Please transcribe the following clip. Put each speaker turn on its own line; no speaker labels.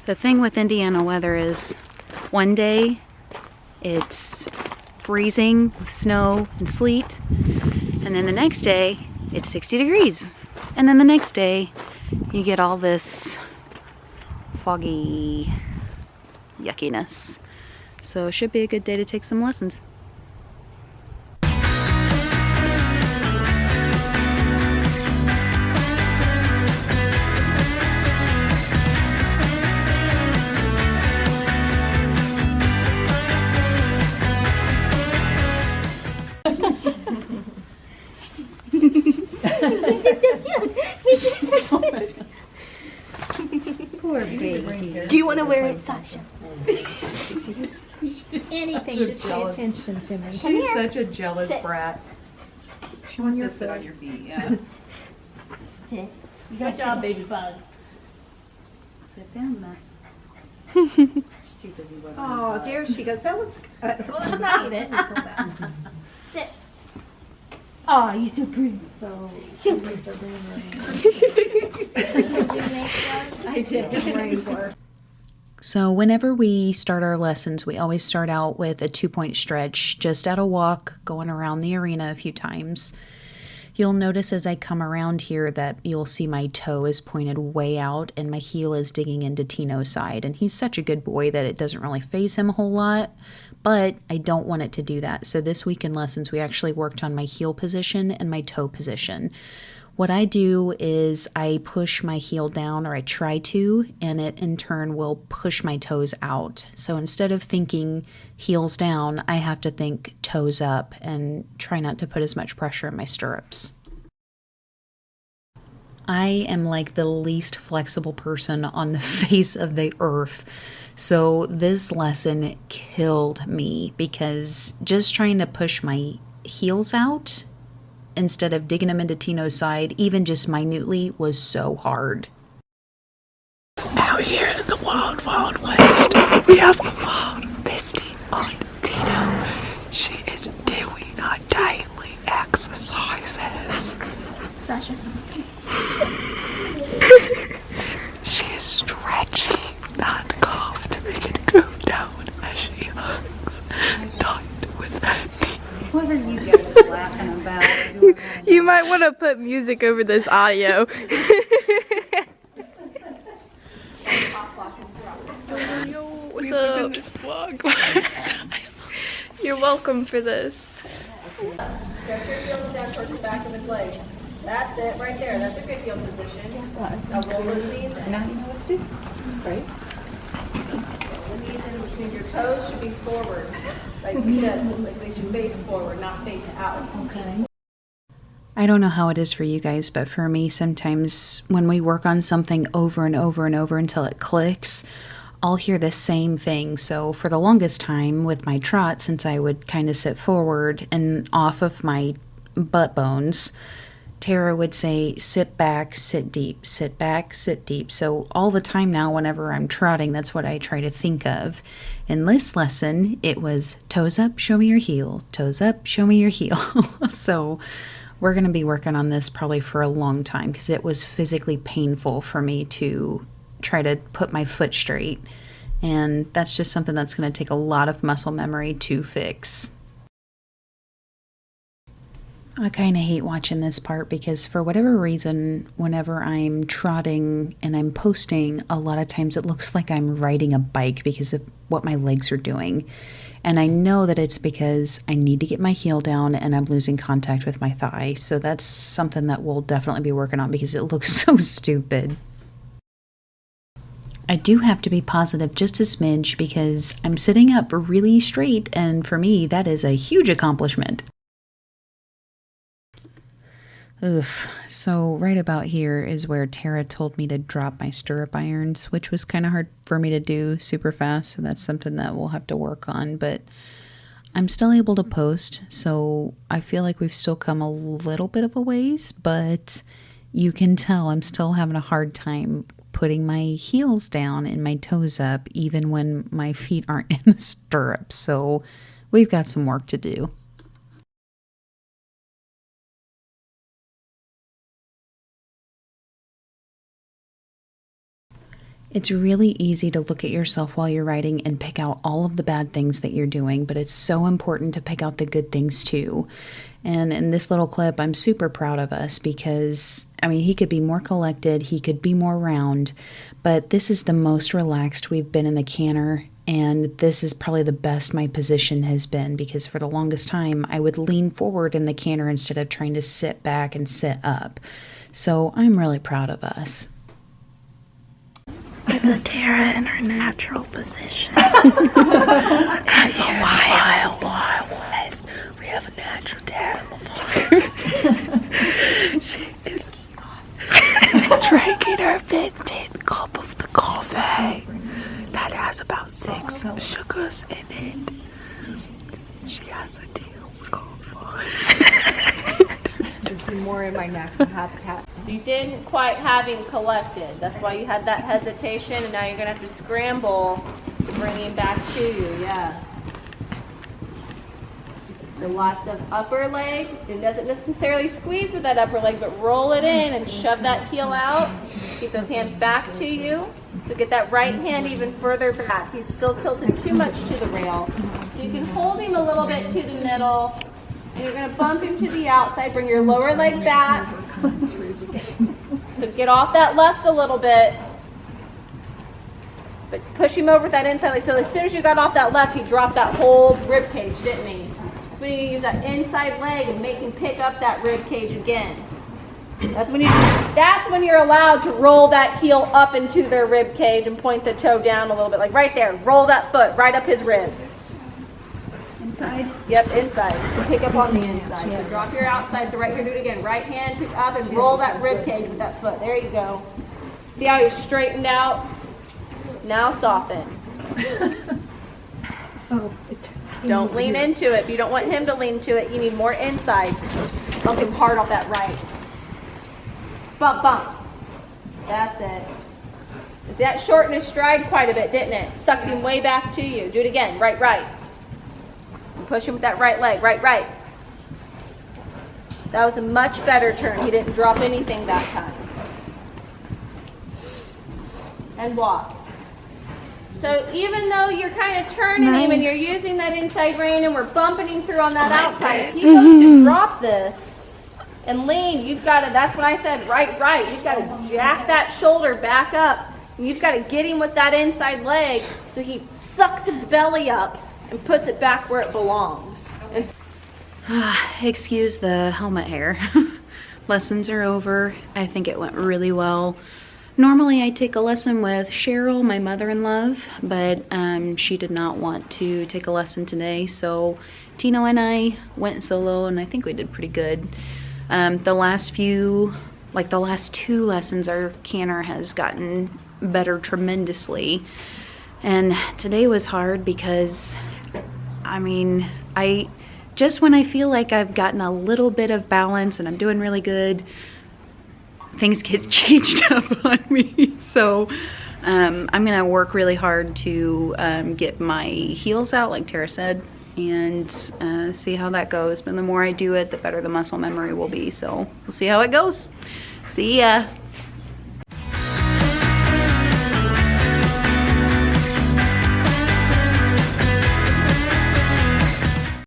The thing with Indiana weather is one day it's freezing with snow and sleet, and then the next day it's 60 degrees. And then the next day you get all this foggy yuckiness. So it should be a good day to take some lessons.
Poor baby.
Do you want to wear it, Sasha?
Anything, just pay attention to me.
She's such a jealous
Sit.
brat. She wants to sit on your feet, yeah.
Sit. Good job, baby bug.
Sit down, miss.
She's too busy with
Oh, there she goes. That looks good.
Well, let's not eat it. Sit. Oh, you're so pretty.
So,
I did.
So whenever we start our lessons, we always start out with a 2-point stretch, just at a walk, going around the arena a few times. You'll notice as I come around here that you'll see my toe is pointed way out and my heel is digging into Tino's side. And he's such a good boy that it doesn't really faze him a whole lot, but I don't want it to do that. So this week in lessons, we actually worked on my heel position and my toe position. What I do is I push my heel down, or I try to, and it in turn will push my toes out. So instead of thinking heels down, I have to think toes up and try not to put as much pressure in my stirrups. I am like the least flexible person on the face of the earth. So this lesson killed me because just trying to push my heels out instead of digging them into Tino's side, even just minutely, was so hard.
Out here in the wild, wild west, we have a mom bestie on Tino. She is doing her daily exercises.
Sasha.
She is stretching that calf to make it go down as she hugs tight with me.
What are you guys laughing about?
You might want to put music over this audio. Yo, what's up?
This vlog.
You're welcome for this.
Stretch your heels down towards the back of his legs. That's it, right there. That's a good heel position. Now roll those knees in. Now you know what to do. Right? The knees in between your toes should be forward. Like this. Like they should face forward, not face out. Okay.
I don't know how it is for you guys, but for me, sometimes when we work on something over and over and over until it clicks, I'll hear the same thing. So for the longest time with my trot, since I would kind of sit forward and off of my butt bones, Tara would say, sit back, sit deep, sit back, sit deep. So all the time now, whenever I'm trotting, that's what I try to think of. In this lesson, it was toes up, show me your heel, toes up, show me your heel. So we're going to be working on this probably for a long time because it was physically painful for me to try to put my foot straight. And that's just something that's going to take a lot of muscle memory to fix. I kind of hate watching this part because for whatever reason, whenever I'm trotting and I'm posting, a lot of times it looks like I'm riding a bike because of what my legs are doing. And I know that it's because I need to get my heel down and I'm losing contact with my thigh. So that's something that we'll definitely be working on because it looks so stupid. I do have to be positive just a smidge because I'm sitting up really straight, and for me, that is a huge accomplishment. Oof. So right about here is where Tara told me to drop my stirrup irons, which was kind of hard for me to do super fast, so that's something that we'll have to work on, but I'm still able to post, so I feel like we've still come a little bit of a ways, but you can tell I'm still having a hard time putting my heels down and my toes up even when my feet aren't in the stirrups, so we've got some work to do. It's really easy to look at yourself while you're riding and pick out all of the bad things that you're doing, but it's so important to pick out the good things too. And in this little clip, I'm super proud of us because, I mean, he could be more collected, he could be more round, but this is the most relaxed we've been in the canter, and this is probably the best my position has been because for the longest time, I would lean forward in the canter instead of trying to sit back and sit up. So I'm really proud of us.
It's a Tara in her natural position. At the Wild West, we have a natural Tara in the farm. She is drinking her vintage cup of the coffee that has about 6 sugars in it. She has a Teal's coffee.
More in my natural habitat. You didn't quite have him collected. That's why you had that hesitation, and now you're going to have to scramble to bring him back to you. Yeah. So lots of upper leg. It doesn't necessarily squeeze with that upper leg, but roll it in and shove that heel out. Keep those hands back to you. So get that right hand even further back. He's still tilted too much to the rail. So you can hold him a little bit to the middle. And you're going to bump him to the outside. Bring your lower leg back. So get off that left a little bit. But push him over with that inside leg. So as soon as you got off that left, he dropped that whole rib cage, didn't he? So you use that inside leg and make him pick up that rib cage again. That's when you're allowed to roll that heel up into their rib cage and point the toe down a little bit. Like right there. Roll that foot right up his rib.
Inside.
Yep, inside. Pick up on the inside. So drop your outside to right here. Do it again. Right hand, pick up and roll that rib cage with that foot. There you go. See how he's straightened out? Now soften. Don't lean into it. If you don't want him to lean into it, you need more inside. Bump him hard off that right. Bump, bump. That's it. See, that shortened his stride quite a bit, didn't it? Sucked him way back to you. Do it again. Right, right. Push him with that right leg, right, right. That was a much better turn. He didn't drop anything that time. And walk. So even though you're kind of turning him and you're using that inside rein and we're bumping him through on that outside, if he goes to drop this and lean, you've got to, that's what I said, right, right. You've got to jack that shoulder back up. And you've got to get him with that inside leg so he sucks his belly up and puts it back where it belongs.
Excuse the helmet hair. Lessons are over. I think it went really well. Normally I take a lesson with Cheryl, my mother-in-law, but she did not want to take a lesson today, so Tino and I went solo, and I think we did pretty good. The last 2 lessons, our canter has gotten better tremendously, and today was hard because I mean, just when I feel like I've gotten a little bit of balance and I'm doing really good, things get changed up on me. So I'm gonna work really hard to get my heels out, like Tara said, and see how that goes. But the more I do it, the better the muscle memory will be. So we'll see how it goes. See ya.